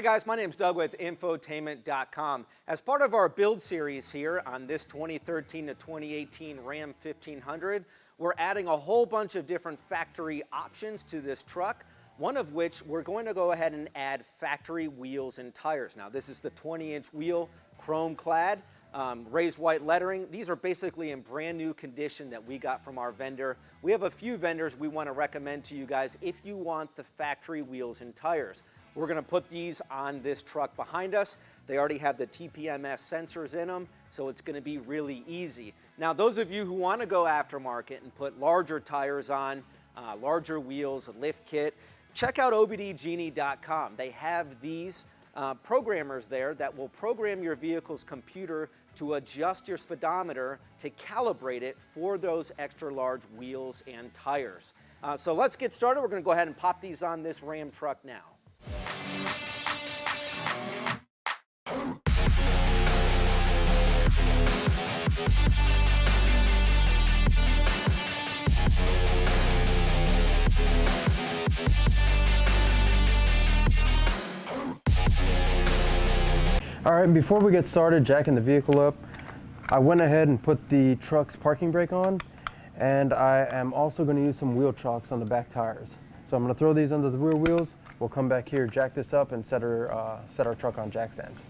Hey guys, my name's Doug with Infotainment.com. As part of our build series here on this 2013 to 2018 Ram 1500, we're adding a whole bunch of different factory options to this truck, one of which we're going to go ahead and add factory wheels and tires. Now this is the 20-inch wheel, chrome clad, raised white lettering. These are basically in brand new condition that we got from our vendor. We have a few vendors we want to recommend to you guys if you want the factory wheels and tires. We're going to put these on this truck behind us. They already have the TPMS sensors in them, so it's going to be really easy. Now, those of you who want to go aftermarket and put larger tires on, larger wheels, a lift kit, check out obdgenie.com. They have these programmers there that will program your vehicle's computer to adjust your speedometer to calibrate it for those extra large wheels and tires. So let's get started. We're going to go ahead and pop these on this Ram truck now. All right, before we get started jacking the vehicle up, I went ahead and put the truck's parking brake on, and I am also going to use some wheel chocks on the back tires. So I'm going to throw these under the rear wheels. We'll come back here, jack this up, and set our truck on jack stands.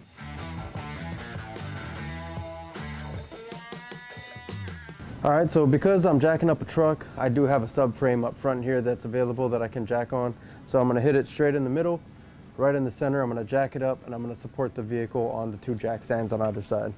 All right, so because I'm jacking up a truck, I do have a subframe up front here that's available that I can jack on. So I'm going to hit it straight in the middle, right in the center. I'm going to jack it up, and I'm going to support the vehicle on the two jack stands on either side.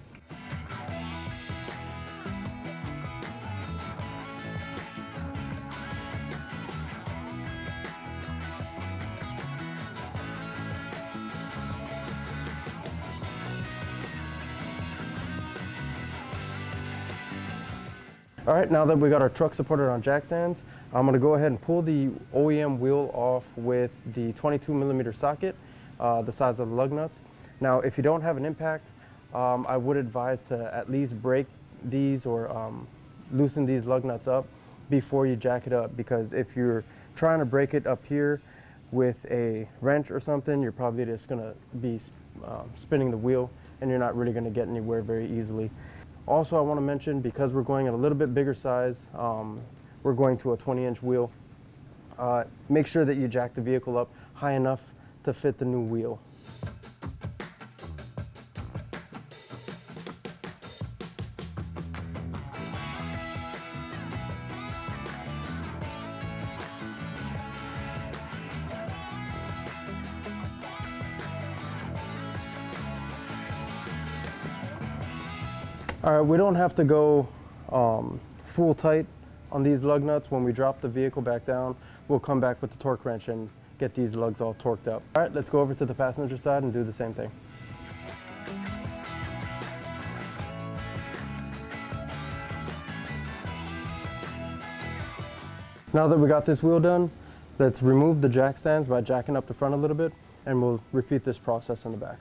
All right, now that we got our truck supported on jack stands, I'm going to go ahead and pull the OEM wheel off with the 22mm socket, the size of the lug nuts. Now, if you don't have an impact, I would advise to at least break these or loosen these lug nuts up before you jack it up, because if you're trying to break it up here with a wrench or something, you're probably just going to be spinning the wheel, and you're not really going to get anywhere very easily. Also, I want to mention, because we're going at a little bit bigger size, we're going to a 20-inch wheel. Make sure that you jack the vehicle up high enough to fit the new wheel. All right, we don't have to go full tight on these lug nuts. When we drop the vehicle back down, we'll come back with the torque wrench and get these lugs all torqued up. All right, let's go over to the passenger side and do the same thing. Now that we got this wheel done, let's remove the jack stands by jacking up the front a little bit, and we'll repeat this process in the back.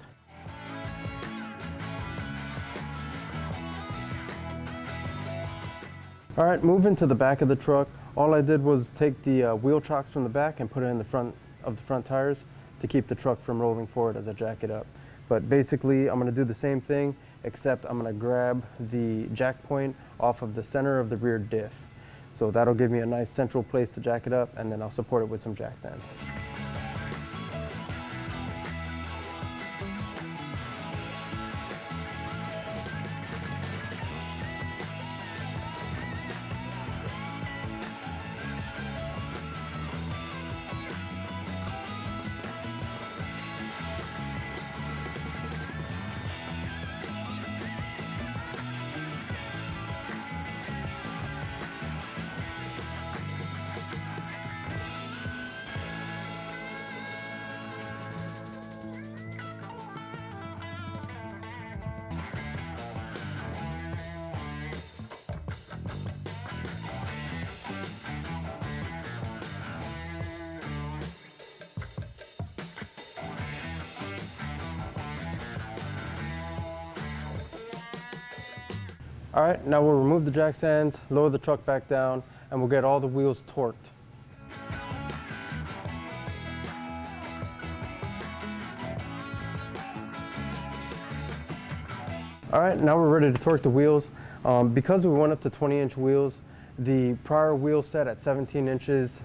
All right, moving to the back of the truck, all I did was take the wheel chocks from the back and put it in the front of the front tires to keep the truck from rolling forward as I jack it up. But basically, I'm going to do the same thing, except I'm going to grab the jack point off of the center of the rear diff. So that'll give me a nice central place to jack it up, and then I'll support it with some jack stands. All right, now we'll remove the jack stands, lower the truck back down, and we'll get all the wheels torqued. All right, now we're ready to torque the wheels. Because we went up to 20-inch wheels, the prior wheel set at 17 inches,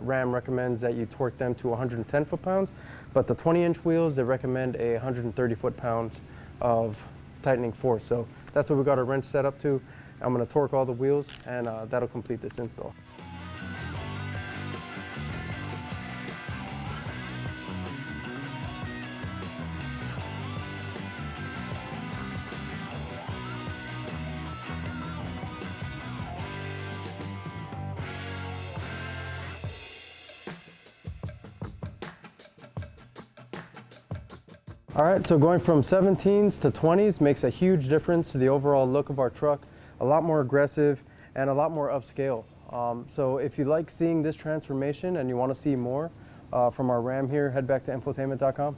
Ram recommends that you torque them to 110 foot-pounds, but the 20-inch wheels, they recommend a 130 foot-pounds of tightening force. So that's what we got our wrench set up to. I'm gonna torque all the wheels, and that'll complete this install. All right, so going from 17s to 20s makes a huge difference to the overall look of our truck. A lot more aggressive and a lot more upscale. So if you like seeing this transformation and you want to see more from our Ram here, head back to Infotainment.com.